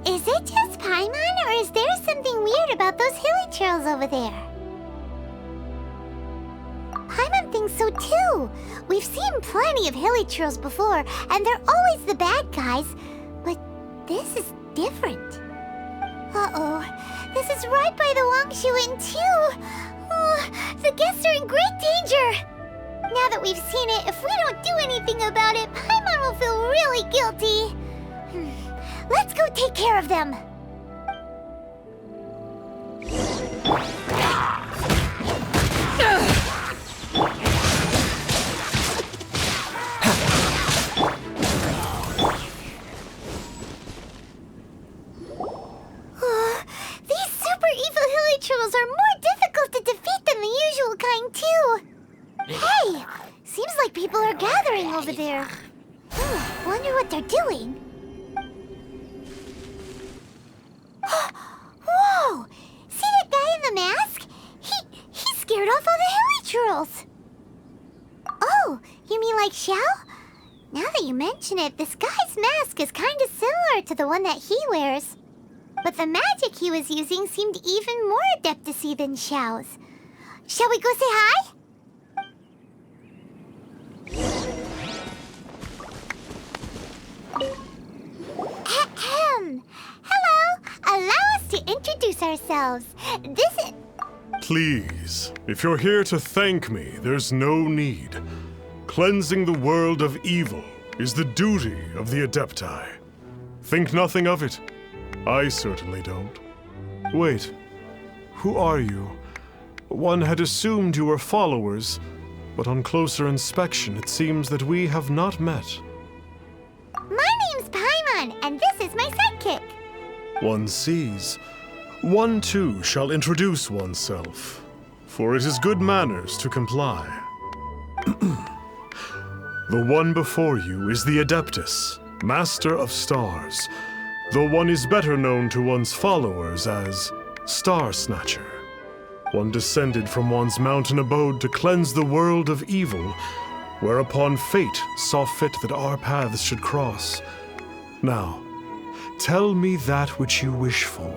Is it just Paimon, or is there something weird about those hilly trails over there? Paimon thinks so too. We've seen plenty of hilly trails before, and they're always the bad guys. But this is different. Uh-oh. This is right by the Wangshu Inn too. Oh, the guests are in great danger. Now that we've seen it, if we don't do anything about it, Paimon will feel really guilty. Let's go take care of them. These super evil hilly trolls are more difficult to defeat than the usual kind too. Hey, seems like people are gathering over there. Wonder what they're doing. Whoa! See that guy in the mask? He scared off all the hilly trolls. Oh, you mean like Xiao? Now that you mention it, this guy's mask is kind of similar to the one that he wears. But the magic he was using seemed even more adeptus-y than Xiao's. Shall we go say hi? Ahem. Hello. Allow us to introduce ourselves. This is... Please, if you're here to thank me, there's no need. Cleansing the world of evil is the duty of the Adepti. Think nothing of it. I certainly don't. Wait, who are you? One had assumed you were followers, but on closer inspection, it seems that we have not met. My name's Paimon, and this is my sidekick. One sees. One too shall introduce oneself, for it is good manners to comply. The one before you is the Adeptus, Master of Stars, though one is better known to one's followers as Star Snatcher. One descended from one's mountain abode to cleanse the world of evil, whereupon fate saw fit that our paths should cross. Now, tell me that which you wish for.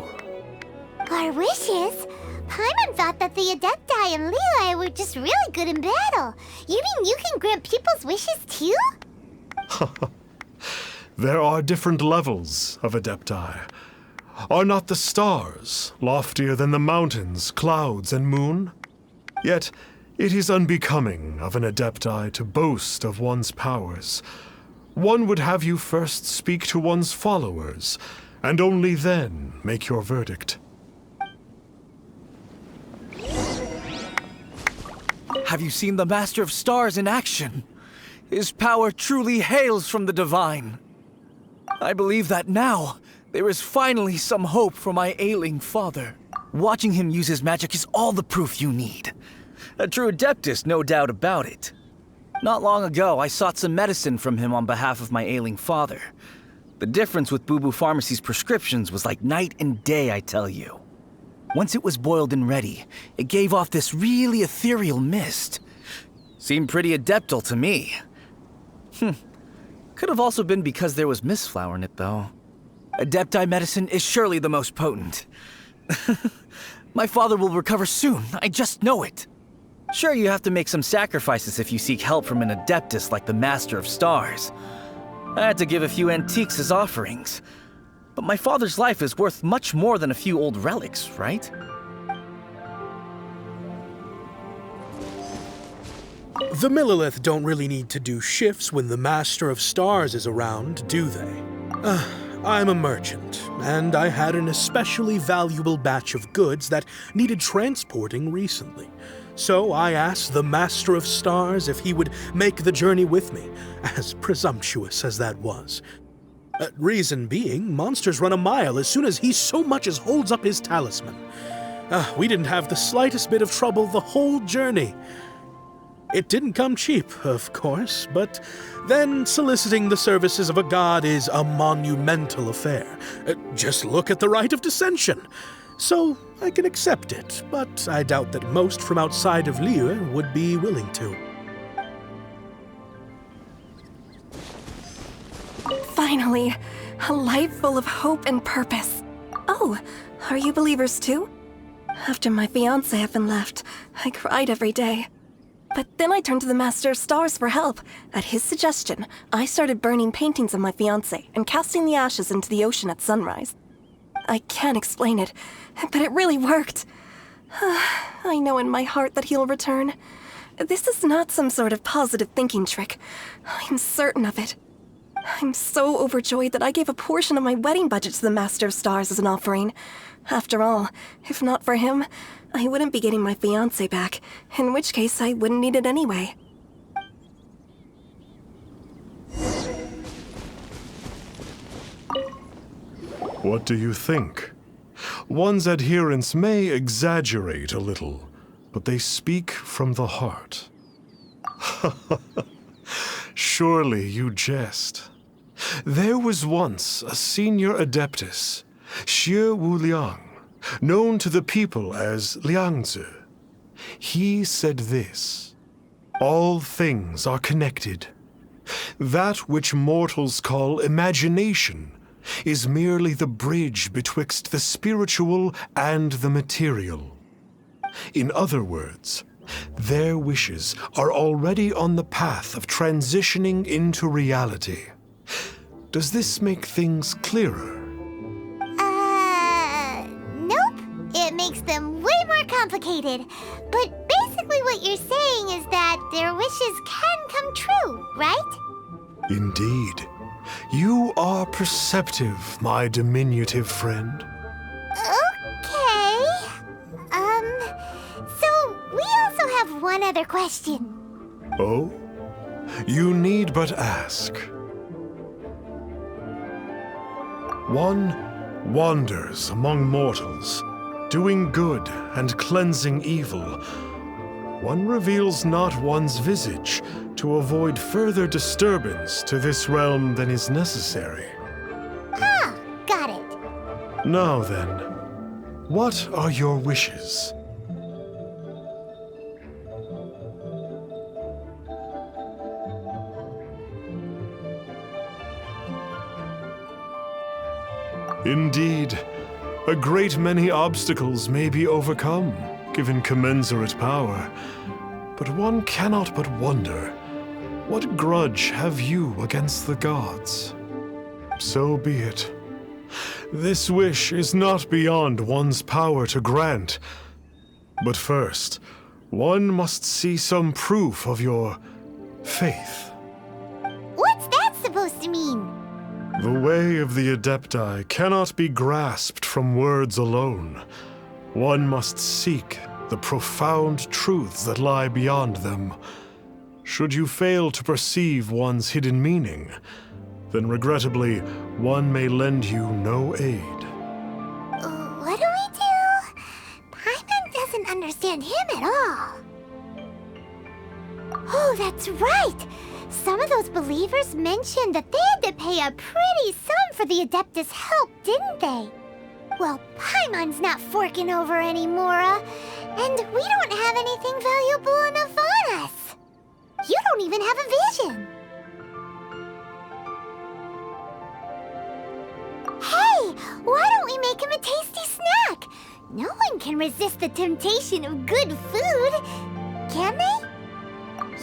Our wishes? Paimon thought that the Adepti and Leela were just really good in battle. You mean you can grant people's wishes too? There are different levels of Adepti. Are not the stars loftier than the mountains, clouds, and moon? Yet, it is unbecoming of an Adepti to boast of one's powers. One would have you first speak to one's followers, and only then make your verdict. Have you seen the Master of Stars in action? His power truly hails from the divine. I believe that now, there is finally some hope for my ailing father. Watching him use his magic is all the proof you need. A true adeptus, no doubt about it. Not long ago, I sought some medicine from him on behalf of my ailing father. The difference with Boo Boo Pharmacy's prescriptions was like night and day, I tell you. Once it was boiled and ready, it gave off this really ethereal mist. Seemed pretty adeptal to me. Could have also been because there was mistflower in it, though. Adepti medicine is surely the most potent. My father will recover soon, I just know it. Sure, you have to make some sacrifices if you seek help from an adeptus like the Master of Stars. I had to give a few antiques as offerings. But my father's life is worth much more than a few old relics, right? The Millilith don't really need to do shifts when the Master of Stars is around, do they? I'm a merchant, and I had an especially valuable batch of goods that needed transporting recently. So I asked the Master of Stars if he would make the journey with me, as presumptuous as that was. Reason being, monsters run a mile as soon as he so much as holds up his talisman. We didn't have the slightest bit of trouble the whole journey. It didn't come cheap, of course, but then soliciting the services of a god is a monumental affair. Just look at the Rite of Dissension. So I can accept it, but I doubt that most from outside of Liyue would be willing to. Finally, a life full of hope and purpose. Oh, are you believers too? After my fiancé had been left, I cried every day. But then I turned to the Master of Stars for help. At his suggestion, I started burning paintings of my fiancé and casting the ashes into the ocean at sunrise. I can't explain it, but it really worked. I know in my heart that he'll return. This is not some sort of positive thinking trick. I'm certain of it. I'm so overjoyed that I gave a portion of my wedding budget to the Master of Stars as an offering. After all, if not for him, I wouldn't be getting my fiancé back, in which case I wouldn't need it anyway. What do you think? One's adherents may exaggerate a little, but they speak from the heart. Surely you jest. There was once a senior adeptus, Xie Wuliang, known to the people as Liangzi. He said this: all things are connected. That which mortals call imagination is merely the bridge betwixt the spiritual and the material. In other words, their wishes are already on the path of transitioning into reality. Does this make things clearer? Nope. It makes them way more complicated. But basically what you're saying is that their wishes can come true, right? Indeed. You are perceptive, my diminutive friend. Okay. So we also have one other question. Oh? You need but ask. One wanders among mortals, doing good and cleansing evil. One reveals not one's visage to avoid further disturbance to this realm than is necessary. Ah, got it. Now then, what are your wishes? Indeed, a great many obstacles may be overcome, given commensurate power. But one cannot but wonder, what grudge have you against the gods? So be it. This wish is not beyond one's power to grant. But first, one must see some proof of your faith. What's that supposed to mean? The way of the Adepti cannot be grasped from words alone. One must seek the profound truths that lie beyond them. Should you fail to perceive one's hidden meaning, then regrettably, one may lend you no aid. What do we do? Paimon doesn't understand him at all. Oh, that's right! Some of those believers mentioned that they had to pay a pretty sum for the Adeptus' help, didn't they? Well, Paimon's not forking over anymore, and we don't have anything valuable enough on us. You don't even have a vision. Hey, why don't we make him a tasty snack? No one can resist the temptation of good food, can they?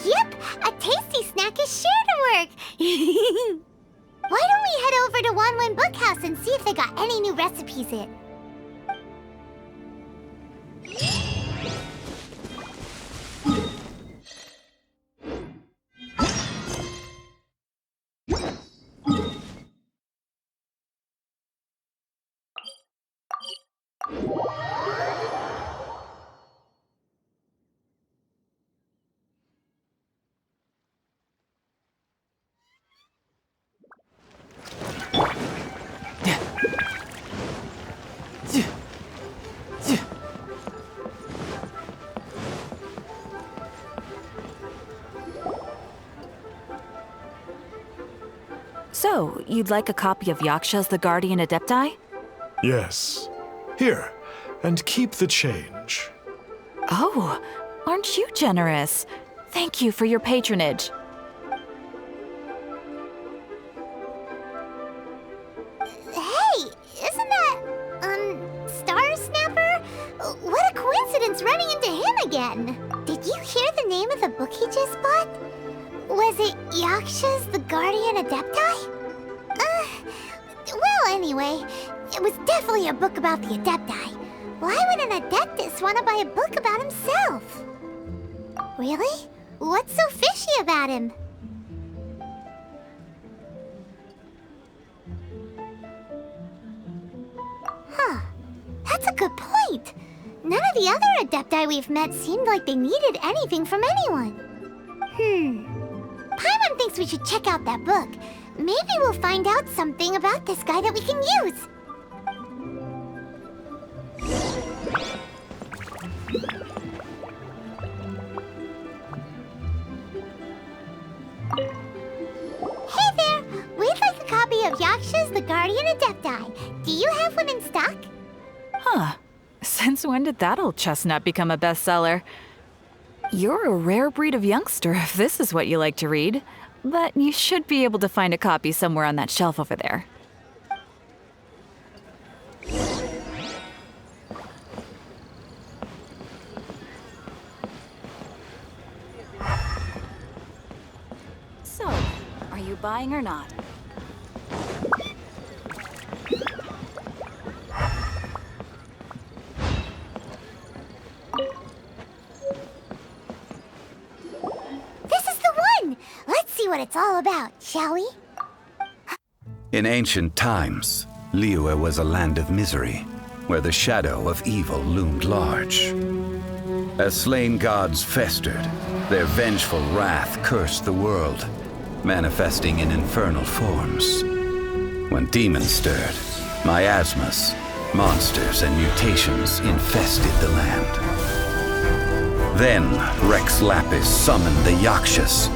Yep, a tasty snack is sure to work. Why don't we head over to Wanwen Bookhouse and see if they got any new recipes in? So, you'd like a copy of Yaksha's The Guardian Adepti? Yes. Here, and keep the change. Oh, aren't you generous? Thank you for your patronage. keeps running into him again. Did you hear the name of the book he just bought? Was it Yaksha's the Guardian Adepti? Well, anyway, it was definitely a book about the Adepti. Why would an adeptus want to buy a book about himself? Really? What's so fishy about him? Huh. That's a good point. None of the other adepti we've met seemed like they needed anything from anyone. Paimon thinks we should check out that book. Maybe we'll find out something about this guy that we can use. Hey there! We'd like a copy of Yaksha's The Guardian Adepti. Do you have one in stock? Huh. Since when did that old chestnut become a bestseller? You're a rare breed of youngster if this is what you like to read. But you should be able to find a copy somewhere on that shelf over there. So, are you buying or not? What it's all about, shall we? In ancient times, Liyue was a land of misery, where the shadow of evil loomed large. As slain gods festered, their vengeful wrath cursed the world, manifesting in infernal forms. When demons stirred, miasmas, monsters, and mutations infested the land. Then Rex Lapis summoned the Yakshas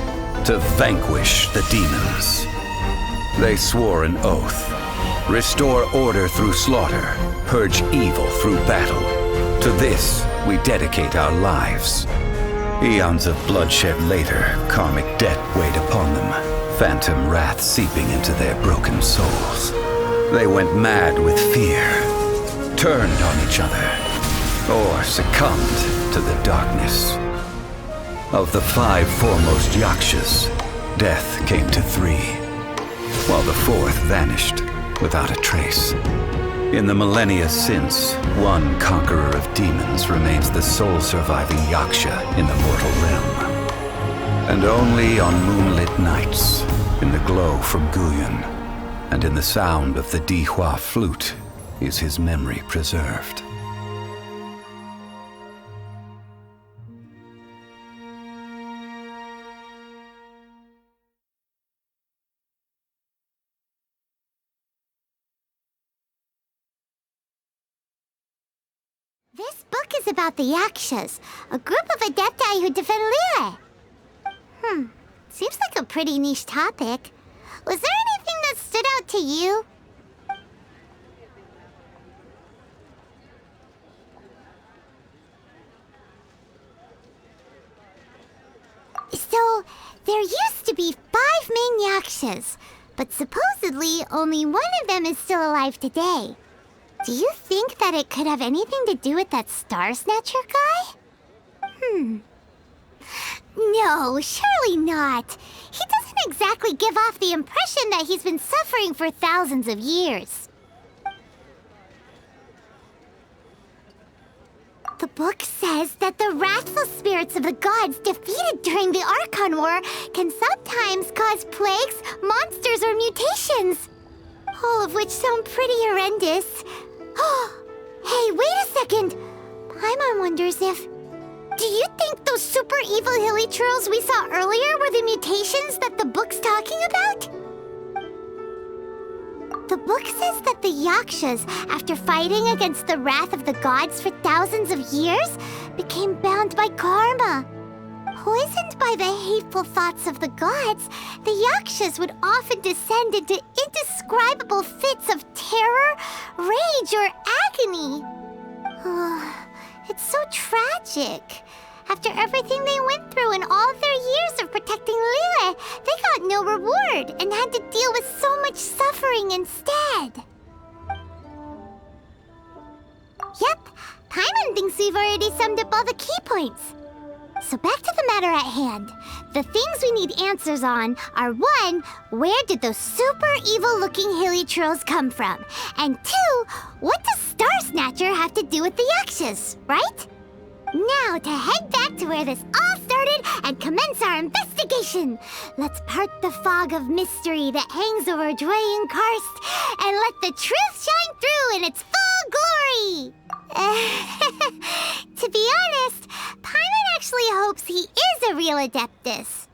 to vanquish the demons. They swore an oath: restore order through slaughter, purge evil through battle. To this, we dedicate our lives. Eons of bloodshed later, karmic debt weighed upon them, phantom wrath seeping into their broken souls. They went mad with fear, turned on each other, or succumbed to the darkness. Of the 5 foremost Yakshas, death came to 3, while the 4th vanished without a trace. In the millennia since, one conqueror of demons remains the sole surviving Yaksha in the mortal realm. And only on moonlit nights, in the glow from Guyun, and in the sound of the Dihua flute, is his memory preserved. This book is about the Yakshas, a group of adepti who defend Liyue. Seems like a pretty niche topic. Was there anything that stood out to you? So, there used to be 5 main Yakshas, but supposedly only one of them is still alive today. Do you think that it could have anything to do with that Star Snatcher guy? No, surely not. He doesn't exactly give off the impression that he's been suffering for thousands of years. The book says that the wrathful spirits of the gods defeated during the Archon War can sometimes cause plagues, monsters, or mutations. All of which sound pretty horrendous. Hey, wait a second! Paimon wonders if... Do you think those super evil hilly churls we saw earlier were the mutations that the book's talking about? The book says that the Yakshas, after fighting against the wrath of the gods for thousands of years, became bound by karma. Poisoned by the hateful thoughts of the gods, the Yakshas would often descend into indescribable fits of terror, rage, or agony. It's so tragic. After everything they went through in all of their years of protecting Liyue, they got no reward and had to deal with so much suffering instead. Yep, Paimon thinks we've already summed up all the key points. So back to the matter at hand. The things we need answers on are 1, where did those super evil-looking hilly trolls come from? And 2, what does Star Snatcher have to do with the Yakshas, right? Now to head back to where this all started and commence our investigation. Let's part the fog of mystery that hangs over Dwayne Karst and let the truth shine through in its full glory. To be honest, Paimon actually hopes he is a real adeptus.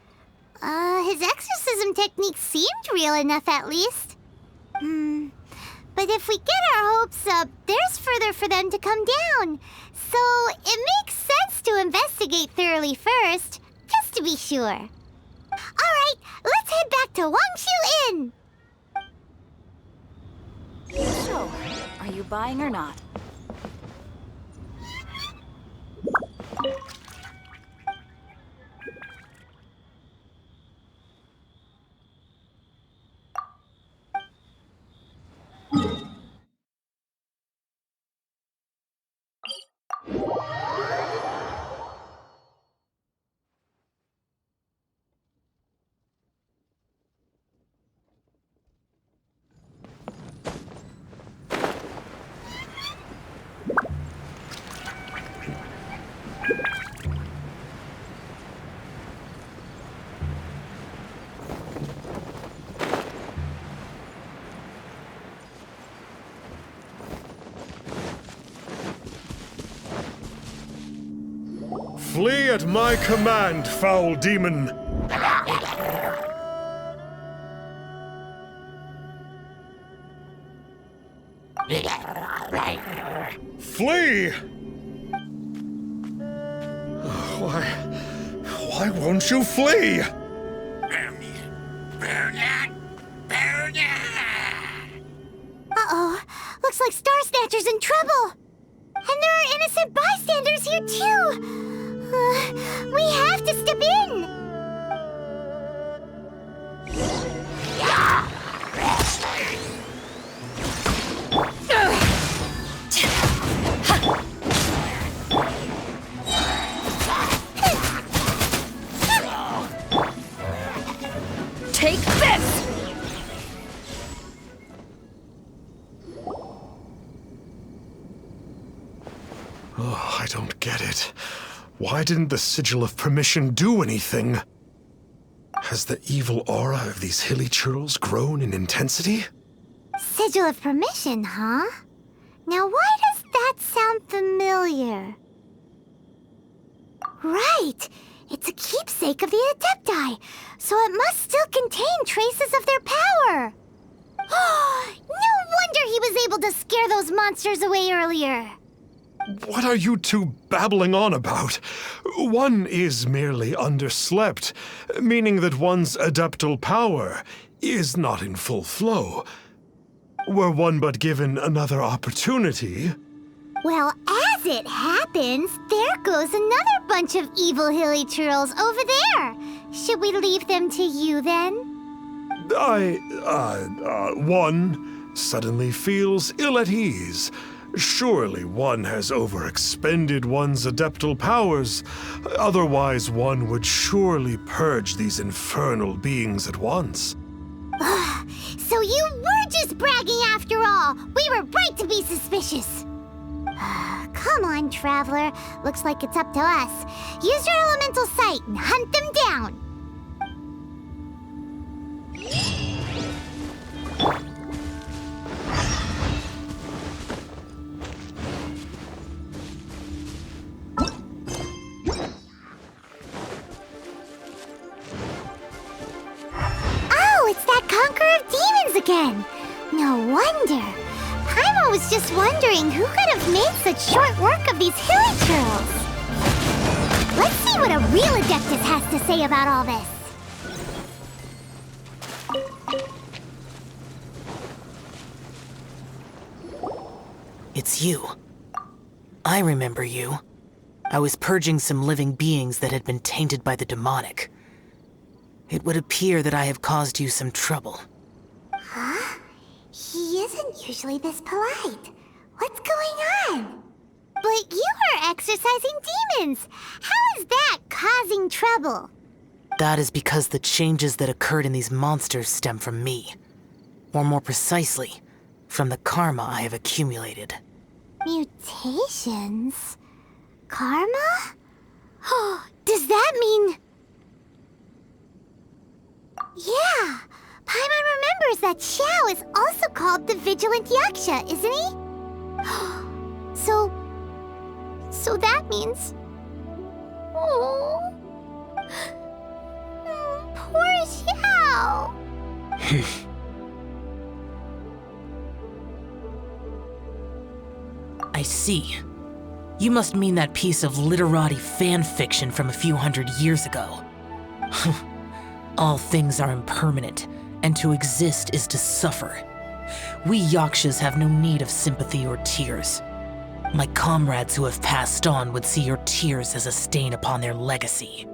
His exorcism technique seemed real enough at least. But if we get our hopes up, there's further for them to come down. So it makes sense to investigate thoroughly first, just to be sure. Alright, let's head back to Wangshu Inn! So, are you buying or not? Flee at my command, foul demon! Flee! Why won't you flee? Uh-oh, looks like Star Snatcher's in trouble. And there are innocent bystanders here too. We have to step in! Take this! Oh, I don't get it. Why didn't the Sigil of Permission do anything? Has the evil aura of these hilly churls grown in intensity? Sigil of Permission, huh? Now why does that sound familiar? Right! It's a keepsake of the Adepti, so it must still contain traces of their power! No wonder he was able to scare those monsters away earlier! What are you two babbling on about? One is merely underslept, meaning that one's adeptal power is not in full flow. Were one but given another opportunity... Well, as it happens, there goes another bunch of evil hilly churls over there. Should we leave them to you, then? One suddenly feels ill at ease. Surely one has overexpended one's adeptal powers. Otherwise, one would surely purge these infernal beings at once. So you were just bragging after all. We were right to be suspicious. Come on, Traveler. Looks like it's up to us. Use your elemental sight and hunt them down. Oh, it's that Conqueror of Demons again. No wonder. Paimon was just wondering who could have made such short work of these hilly churls. Let's see what a real adeptus has to say about all this. It's you. I remember you. I was purging some living beings that had been tainted by the demonic. It would appear that I have caused you some trouble. Huh? He isn't usually this polite. What's going on? But you are exorcising demons! How is that causing trouble? That is because the changes that occurred in these monsters stem from me. Or more precisely, from the karma I have accumulated. Mutations? Karma? Does that mean... Yeah! Paimon remembers that Xiao is also called the Vigilant Yaksha, isn't he? So that means... Oh... Poor Xiao! I see. You must mean that piece of literati fan fiction from a few hundred years ago. All things are impermanent, and to exist is to suffer. We Yakshas have no need of sympathy or tears. My comrades who have passed on would see your tears as a stain upon their legacy.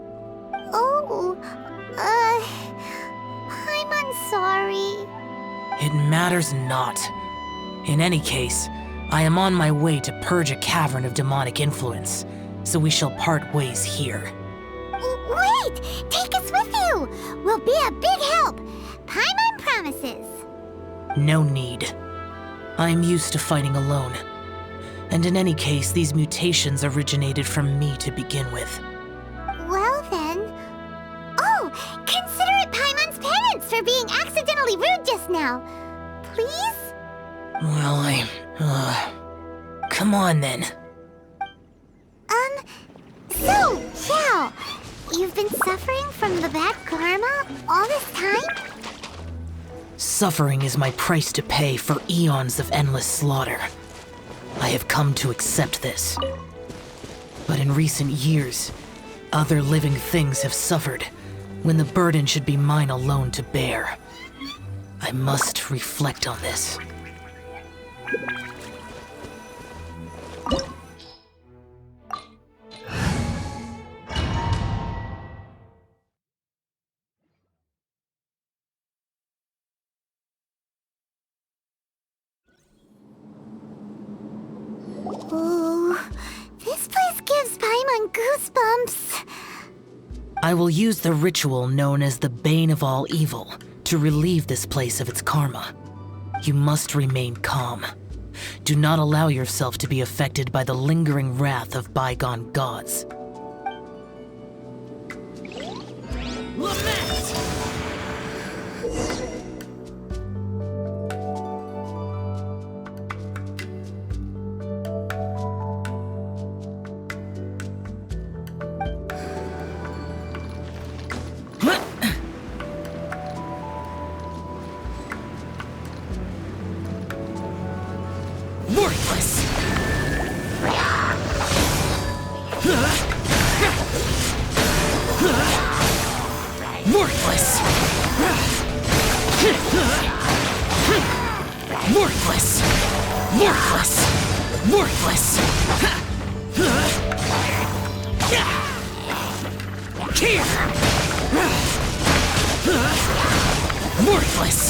Oh, I'm sorry. It matters not. In any case, I am on my way to purge a cavern of demonic influence, so we shall part ways here. Wait! Take us with you! We'll be a big help! Paimon promises! No need. I am used to fighting alone. And in any case, these mutations originated from me to begin with. Well then... Oh! Consider it Paimon's penance for being accidentally rude just now! Please? Well, come on then. So, Xiao, you've been suffering from the bad karma all this time? Suffering is my price to pay for eons of endless slaughter. I have come to accept this. But in recent years, other living things have suffered when the burden should be mine alone to bear. I must reflect on this. Oh, this place gives Paimon goosebumps. I will use the ritual known as the Bane of All Evil to relieve this place of its karma. You must remain calm. Do not allow yourself to be affected by the lingering wrath of bygone gods. Worthless! Worthless! Worthless! Worthless! Worthless! Here! Worthless!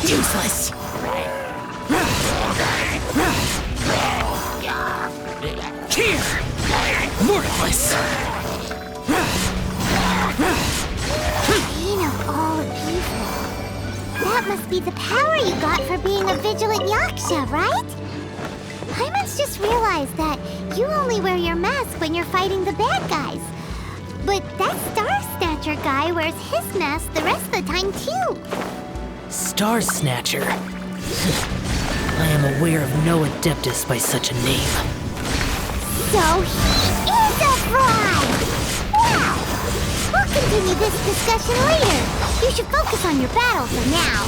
Useless! Here! Worthless! Bane of all evil. That must be the power you got for being a Vigilant Yaksha, right? Paimon's just realized that you only wear your mask when you're fighting the bad guys. But that Snatcher guy wears his mask the rest of the time, too. Snatcher? I am aware of no adeptus by such a name. So he is a fray! Wow! We'll continue this discussion later. You should focus on your battle for now.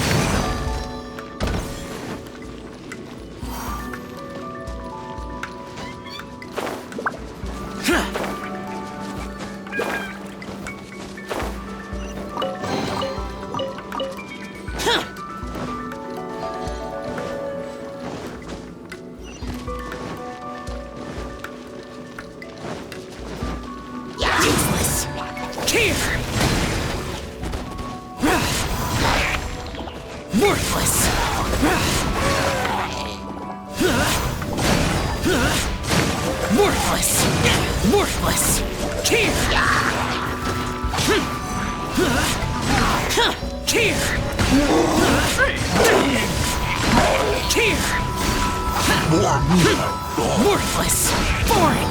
Worthless! Worthless! Worthless! Here! Here! Here! Worthless! Boring!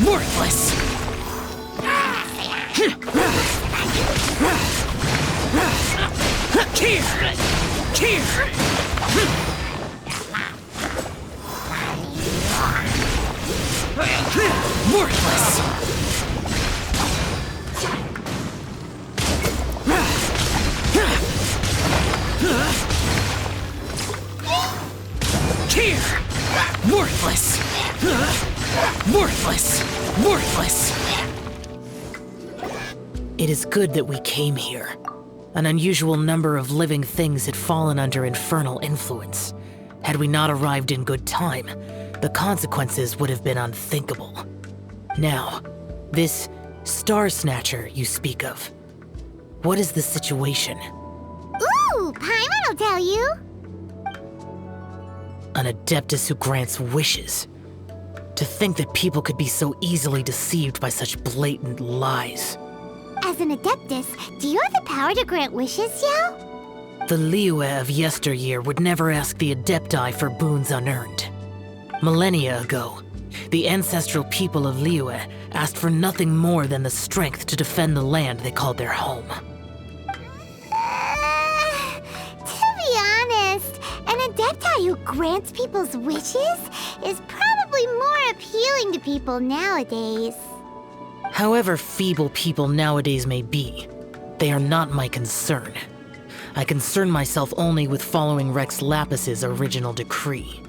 Worthless! Here! Here! Worthless! Here! Worthless! Worthless! Worthless! It is good that we came here. An unusual number of living things had fallen under infernal influence. Had we not arrived in good time, the consequences would have been unthinkable. Now, this Star Snatcher you speak of, what is the situation? Ooh, Paimon will tell you. An adeptus who grants wishes. To think that people could be so easily deceived by such blatant lies. As an adeptus, do you have the power to grant wishes, Xiao? The Liyue of yesteryear would never ask the adepti for boons unearned. Millennia ago, the ancestral people of Liyue asked for nothing more than the strength to defend the land they called their home. To be honest, an adepti who grants people's wishes is probably more appealing to people nowadays. However feeble people nowadays may be, they are not my concern. I concern myself only with following Rex Lapis's original decree.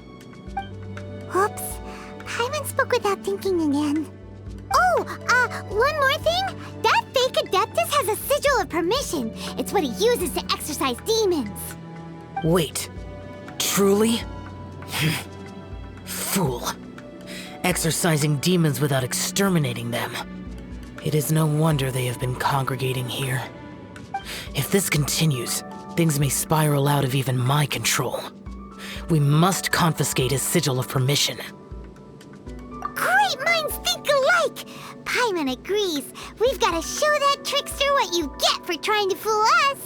Oops, Paimon spoke without thinking again. Oh, one more thing. That fake adeptus has a sigil of permission. It's what he uses to exorcise demons. Wait, truly? Fool. Exorcising demons without exterminating them. It is no wonder they have been congregating here. If this continues, things may spiral out of even my control. We must confiscate his sigil of permission. Great minds think alike! Paimon agrees. We've got to show that trickster what you get for trying to fool us.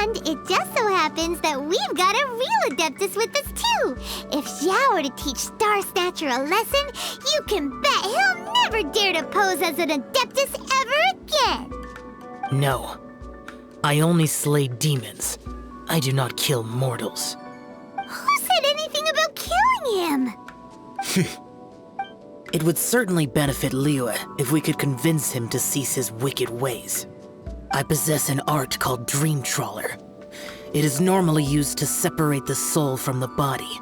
And it just so happens that we've got a real adeptus with us too. If Xiao were to teach Star Snatcher a lesson, you can bet he'll never dare to pose as an adeptus ever again. No. I only slay demons. I do not kill mortals. Who said anything about killing him? It would certainly benefit Liyue if we could convince him to cease his wicked ways. I possess an art called Dream Trawler. It is normally used to separate the soul from the body,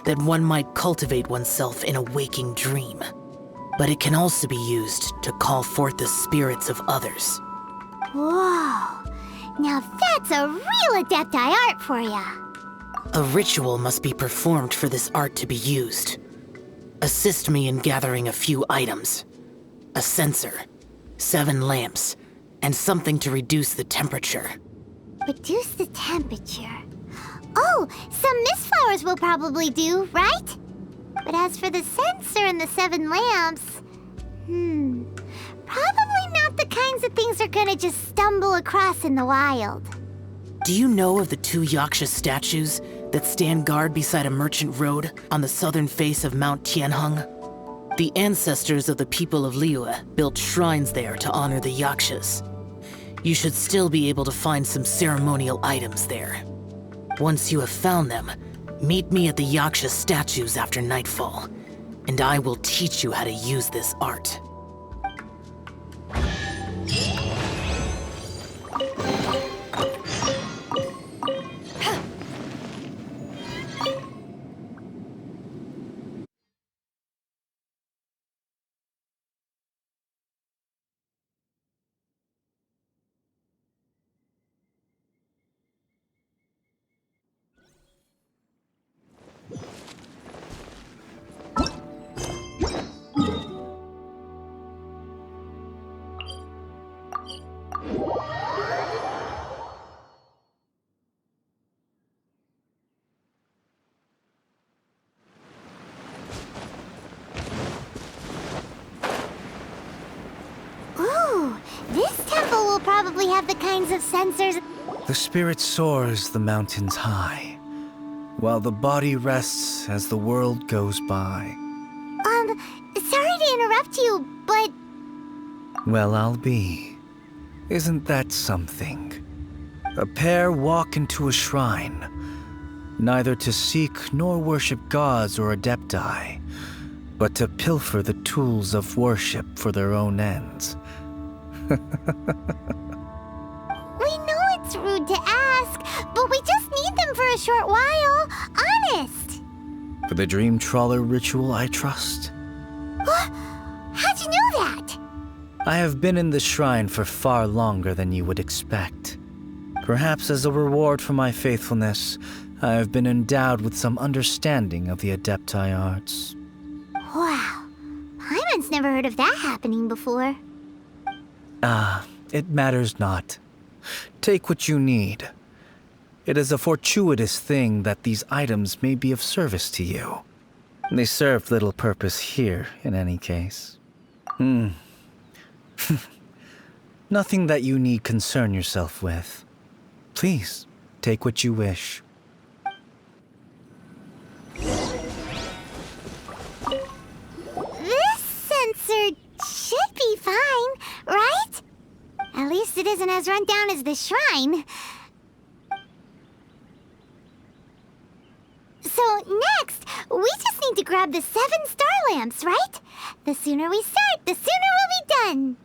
that one might cultivate oneself in a waking dream. But it can also be used to call forth the spirits of others. Whoa, now that's a real adepti art for ya. A ritual must be performed for this art to be used. Assist me in gathering a few items. A censer, 7 lamps, and something to reduce the temperature. Reduce the temperature. Oh, some mist flowers will probably do, right? But as for the censer and the 7 lamps, probably not the kinds of things they're gonna just stumble across in the wild. Do you know of the 2 Yaksha statues that stand guard beside a merchant road on the southern face of Mount Tianheng? The ancestors of the people of Liyue built shrines there to honor the Yakshas. You should still be able to find some ceremonial items there. Once you have found them, meet me at the Yaksha statues after nightfall, and I will teach you how to use this art. probably have the kinds of sensors. The spirit soars the mountains high, while the body rests as the world goes by. Sorry to interrupt you, but... Well, I'll be. Isn't that something? A pair walk into a shrine, neither to seek nor worship gods or adepti, but to pilfer the tools of worship for their own ends. We know it's rude to ask, but we just need them for a short while. Honest. For the dream trawler ritual, I trust. How'd you know that? I have been in the shrine for far longer than you would expect. Perhaps as a reward for my faithfulness, I have been endowed with some understanding of the adepti arts. Wow. Paimon's never heard of that happening before. It matters not. Take what you need. It is a fortuitous thing that these items may be of service to you. They serve little purpose here, in any case. Nothing that you need concern yourself with. Please, take what you wish. This sensor should be fine, right? At least it isn't as run down as the shrine. So next, we just need to grab the 7 star lamps, right? The sooner we start, the sooner we'll be done.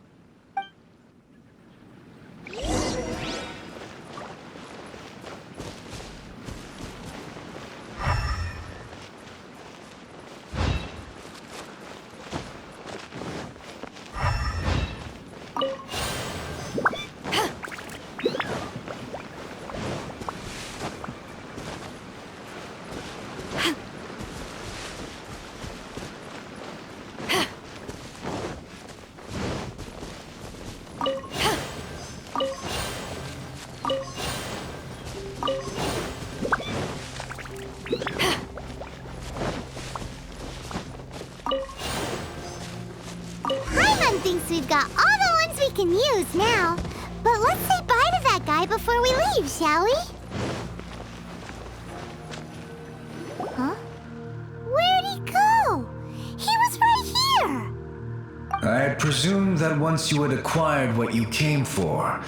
Paimon thinks we've got all the ones we can use now. But let's say bye to that guy before we leave, shall we? Huh? Where'd he go? He was right here! I had presumed that once you had acquired what you came for,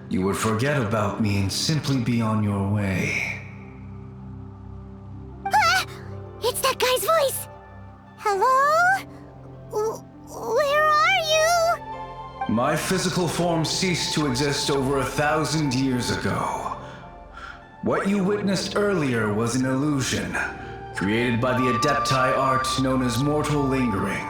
you would forget about me and simply be on your way. Ah! It's that guy's voice! Hello? Where are you? My physical form ceased to exist over 1,000 years ago. What you witnessed earlier was an illusion, created by the adepti art known as mortal lingering.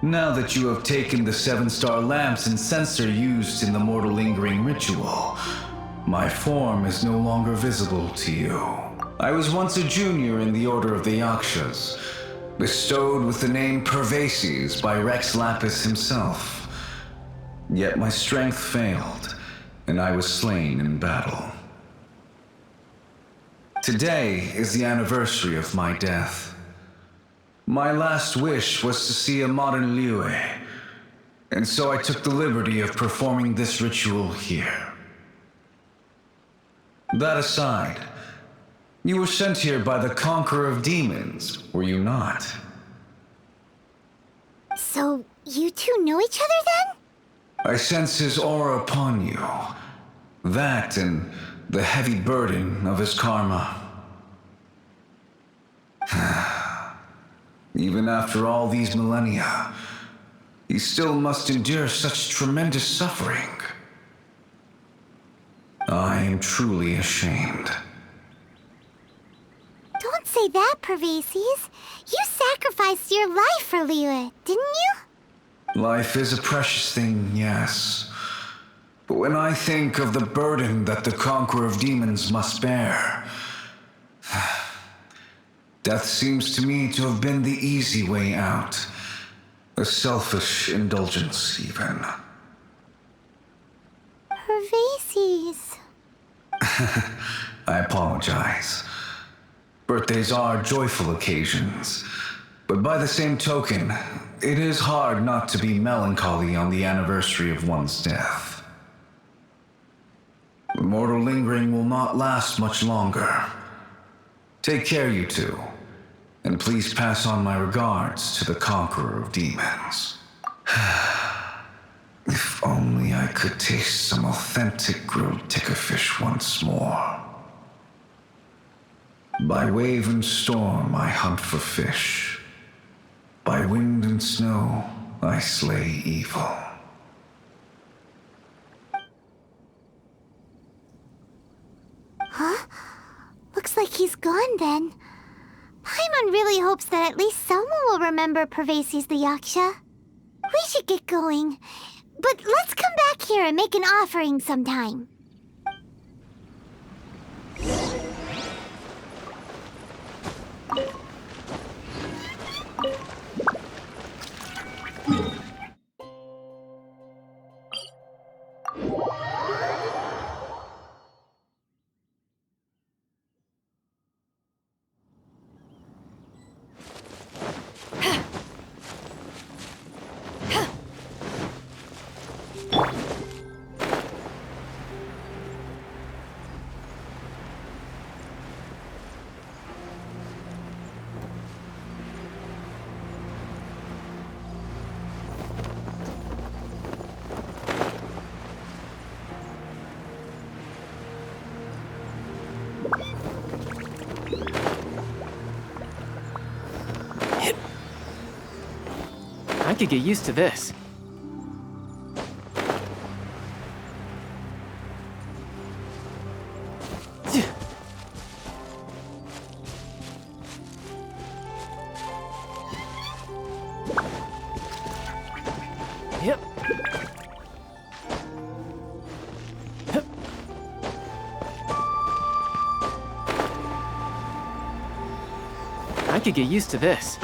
Now that you have taken the 7-star lamps and censer used in the mortal lingering ritual, my form is no longer visible to you. I was once a junior in the Order of the Yakshas, bestowed with the name Pervasis by Rex Lapis himself. Yet my strength failed, and I was slain in battle. Today is the anniversary of my death. My last wish was to see a modern Liyue, and so I took the liberty of performing this ritual here. That aside, you were sent here by the Conqueror of Demons, were you not? So, you two know each other then? I sense his aura upon you. That and the heavy burden of his karma. Even after all these millennia, he still must endure such tremendous suffering. I am truly ashamed. Don't say that, Pervasis. You sacrificed your life for Liyue, didn't you? Life is a precious thing, yes. But when I think of the burden that the Conqueror of Demons must bear, death seems to me to have been the easy way out. A selfish indulgence, even. Pervasis. I apologize. Birthdays are joyful occasions, But by the same token, it is hard not to be melancholy on the anniversary of one's death. Mortal lingering will not last much longer. Take care, you two, and please pass on my regards to the conqueror of demons. If only I could taste some authentic grilled tickerfish once more. By wave and storm I hunt for fish. By wind and snow I slay evil. Huh? Looks like he's gone then. Paimon really hopes that at least someone will remember Pervasis the Yaksha. We should get going. But let's come back here and make an offering sometime. I could get used to this. Yep. I could get used to this.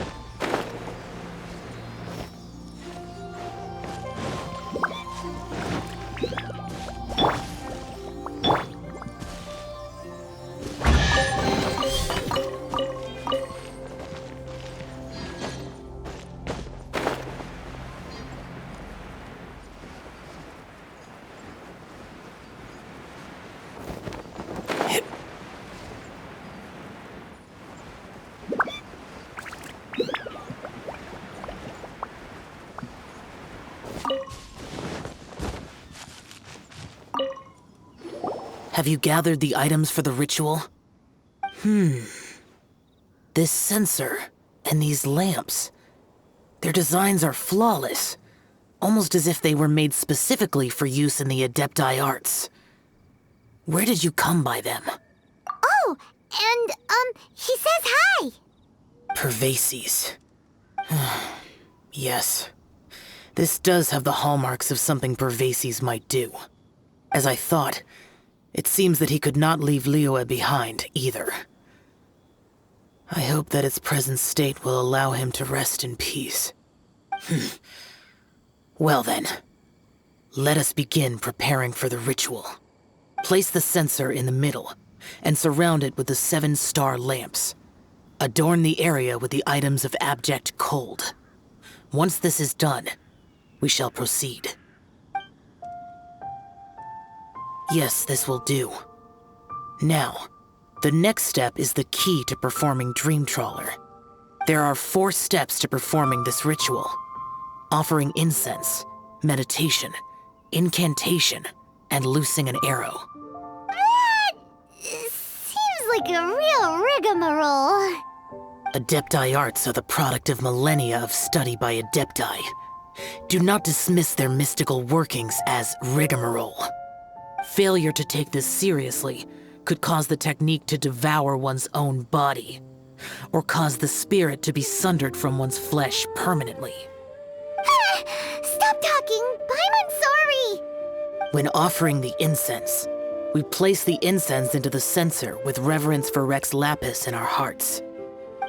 Have you gathered the items for the ritual? This sensor and these lamps. Their designs are flawless, almost as if they were made specifically for use in the adepti arts. Where did you come by them? Oh, and, he says hi! Pervasis. Yes. This does have the hallmarks of something Pervasis might do. As I thought, it seems that he could not leave Liyue behind, either. I hope that its present state will allow him to rest in peace. Well then, let us begin preparing for the ritual. Place the censer in the middle, and surround it with the 7-star lamps. Adorn the area with the items of abject cold. Once this is done, we shall proceed. Yes, this will do. Now, the next step is the key to performing Dream Trawler. There are 4 steps to performing this ritual: offering incense, meditation, incantation, and loosing an arrow. That seems like a real rigmarole. Adepti arts are the product of millennia of study by adepti. Do not dismiss their mystical workings as rigmarole. Failure to take this seriously could cause the technique to devour one's own body, or cause the spirit to be sundered from one's flesh permanently. Stop talking! I'm sorry! When offering the incense, we place the incense into the censer with reverence for Rex Lapis in our hearts.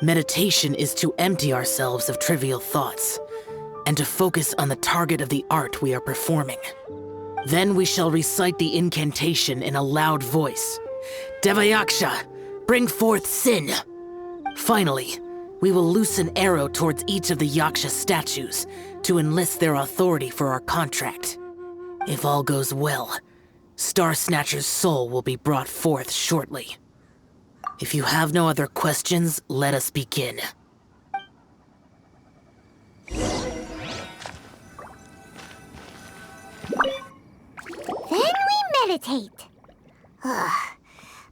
Meditation is to empty ourselves of trivial thoughts, and to focus on the target of the art we are performing. Then we shall recite the incantation in a loud voice. Yaksha, bring forth sin! Finally, We will loose an arrow towards each of the Yaksha statues to enlist their authority for our contract. If all goes well, Star Snatcher's soul will be brought forth shortly. If you have no other questions, let us begin. Then we meditate. Ugh.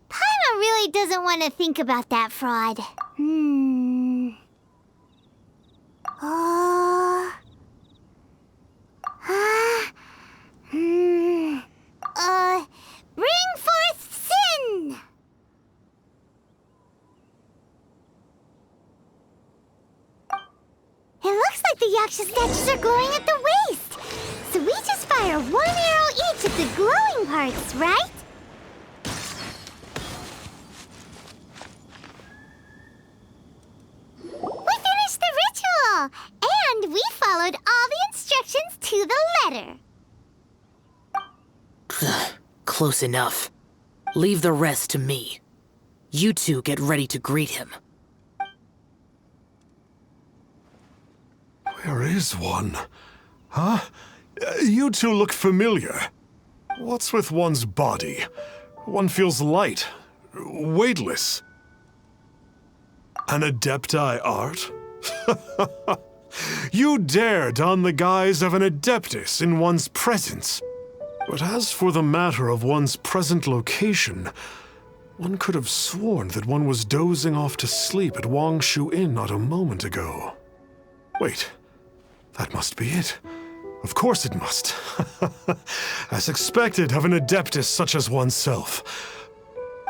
Paimon really doesn't want to think about that fraud. Bring forth sin! It looks like the Yaksha statues are glowing at the waist. So we just fire one arrow each at the glowing parts, right? We finished the ritual! And we followed all the instructions to the letter. Close enough. Leave the rest to me. You two get ready to greet him. Where is one? Huh? You two look familiar. What's with one's body? One feels light, weightless. An adepti art? You dare don the guise of an adeptus in one's presence. But as for the matter of one's present location, one could have sworn that one was dozing off to sleep at Wangshu Inn not a moment ago. Wait, that must be it. Of course it must. As expected of an adeptus such as oneself.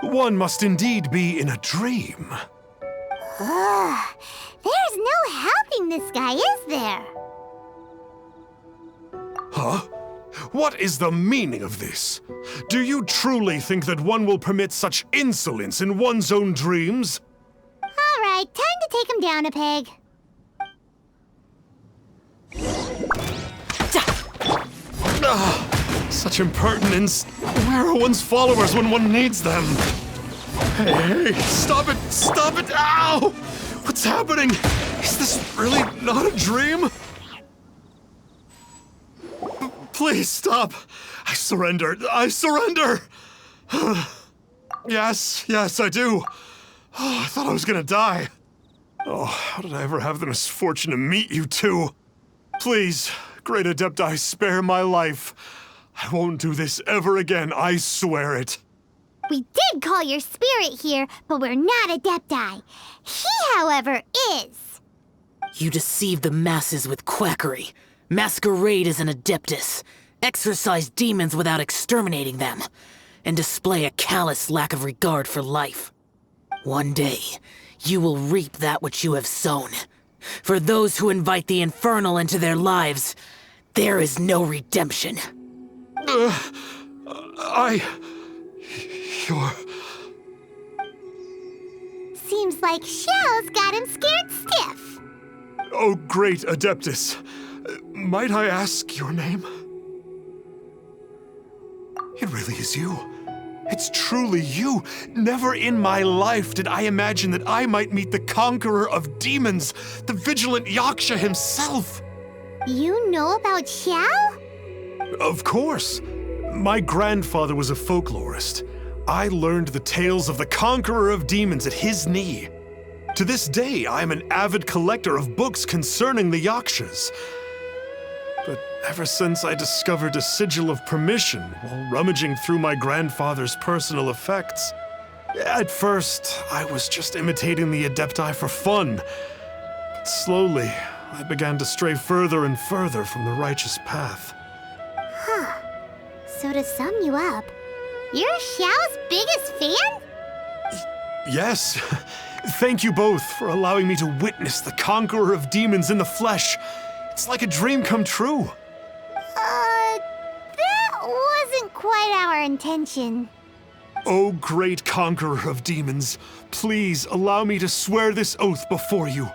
One must indeed be in a dream. There's no helping this guy, is there? Huh? What is the meaning of this? Do you truly think that one will permit such insolence in one's own dreams? All right, time to take him down a peg. Such impertinence. Where are one's followers when one needs them? Hey, stop it! Stop it! Ow! What's happening? Is this really not a dream? Please stop! I surrender! I surrender! Yes, I do. Oh, I thought I was gonna die. Oh, how did I ever have the misfortune to meet you two? Please, great Adepti, spare my life. I won't do this ever again, I swear it. We did call your spirit here, but we're not Adepti. He, however, is. You deceive the masses with quackery. Masquerade as an adeptus, exorcise demons without exterminating them, and display a callous lack of regard for life. One day, you will reap that which you have sown. For those who invite the infernal into their lives, there is no redemption. You're... Seems like Xiao's got him scared stiff. Oh, great Adeptus. Might I ask your name? It really is you. It's truly you. Never in my life did I imagine that I might meet the conqueror of demons, the Vigilant Yaksha himself. You know about Xiao? Of course. My grandfather was a folklorist. I learned the tales of the conqueror of demons at his knee. To this day, I am an avid collector of books concerning the Yakshas. But ever since I discovered a sigil of permission while rummaging through my grandfather's personal effects, at first, I was just imitating the Adepti for fun. But slowly, I began to stray further and further from the righteous path. Huh. So to sum you up, you're Xiao's biggest fan? Yes. Thank you both for allowing me to witness the conqueror of demons in the flesh. It's like a dream come true. That wasn't quite our intention. Oh, great conqueror of demons, please allow me to swear this oath before you.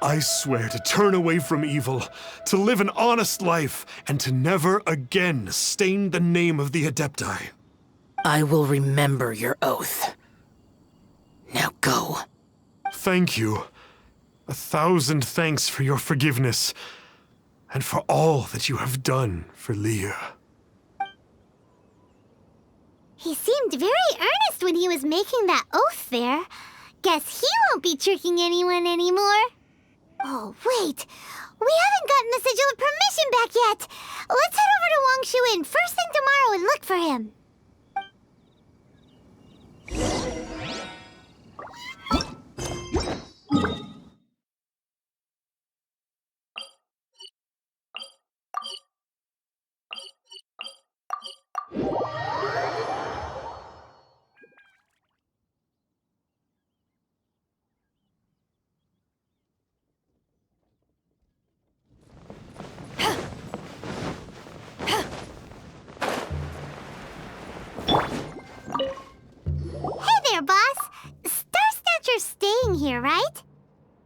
I swear to turn away from evil, to live an honest life, and to never again stain the name of the Adepti. I will remember your oath. Now go. thank you. 1,000 thanks for your forgiveness, and for all that you have done for Leah. He seemed very earnest when he was making that oath there. Guess he won't be tricking anyone anymore. Oh, wait. We haven't gotten the Sigil of Permission back yet. Let's head over to Wangshu first thing tomorrow and look for him. Here, right?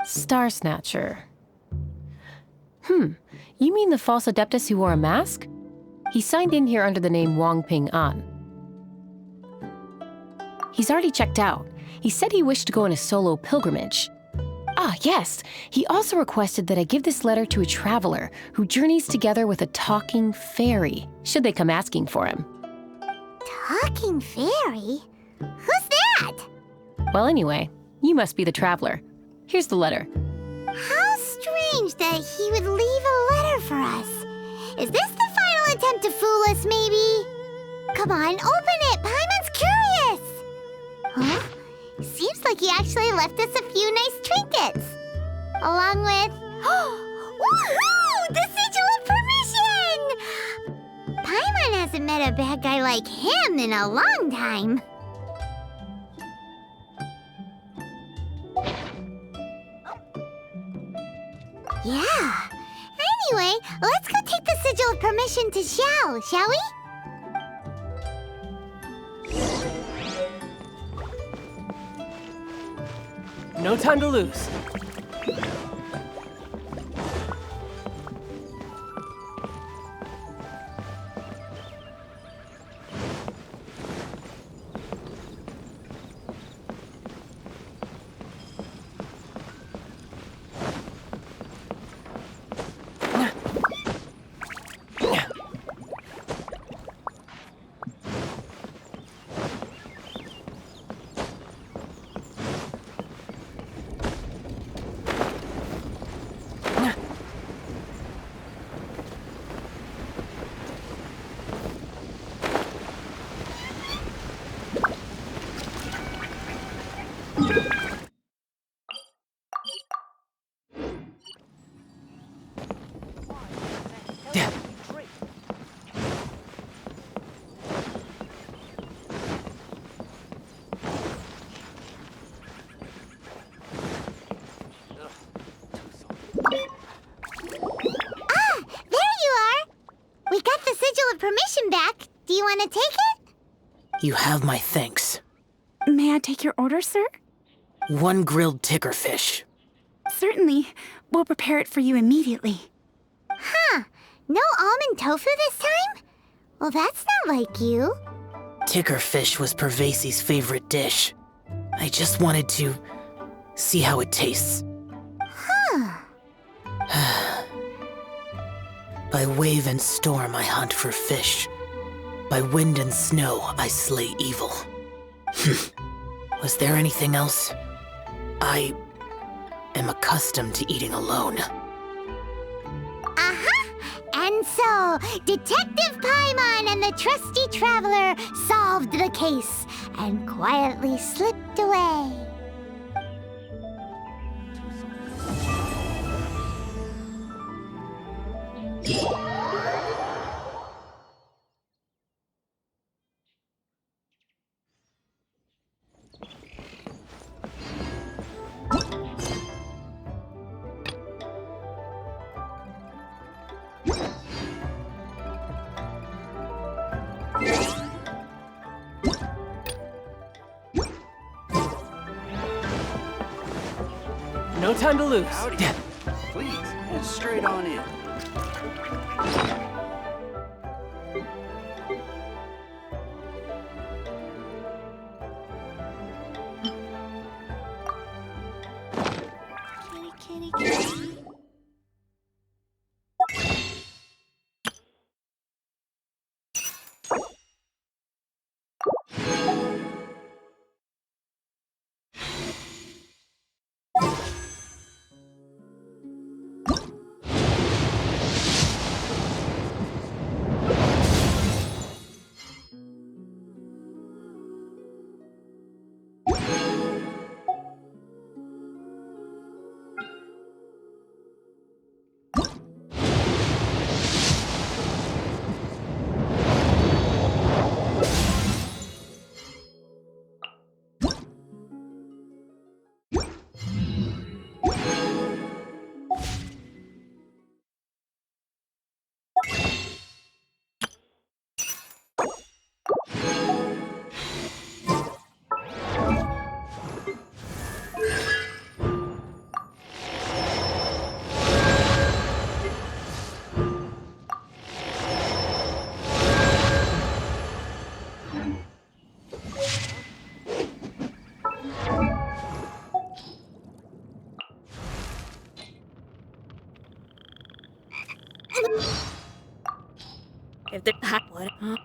Star Snatcher. You mean the false adeptus who wore a mask? He signed in here under the name Wang Ping An. He's already checked out. He said he wished to go on a solo pilgrimage. Ah, yes. He also requested that I give this letter to a traveler who journeys together with a talking fairy, should they come asking for him. Talking fairy? Who's that? Well, anyway, you must be the traveler. Here's the letter. How strange that he would leave a letter for us. Is this the final attempt to fool us, maybe? Come on, open it! Paimon's curious! Huh? Seems like he actually left us a few nice trinkets. Along with... Woohoo! The Sigil of Permission! Paimon hasn't met a bad guy like him in a long time. Yeah. Anyway, let's go take the Sigil of Permission to Xiao, shall we? No time to lose. Permission back. Do you want to take it? You have my thanks. May I take your order, sir? 1 grilled ticker fish. Certainly. We'll prepare it for you immediately. Huh. No almond tofu this time? Well, that's not like you. Ticker fish was Pervasis' favorite dish. I just wanted to see how it tastes. Huh. By wave and storm I hunt for fish. By wind and snow I slay evil. Was there anything else? I am accustomed to eating alone. Uh-huh. And so, Detective Paimon and the trusty traveler solved the case and quietly slipped away. No time to lose. Howdy. Please, head straight on in.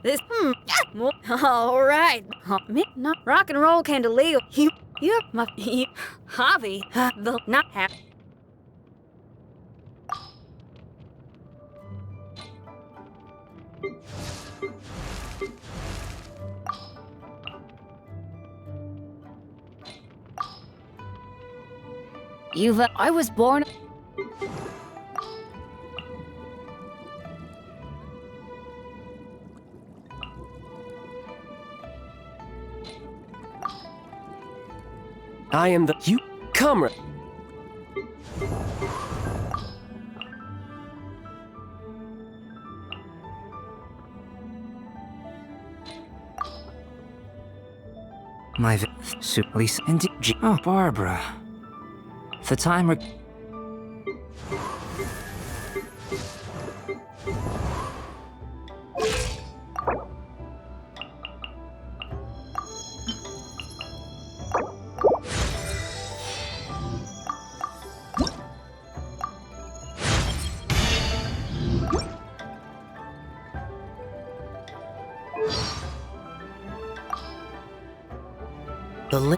This, alright. Me, not rock and roll candelabra. You, my, hobby, the not happy. I was born. I am the you comrade. My Lisa and G. Oh, Barbara. The timer. The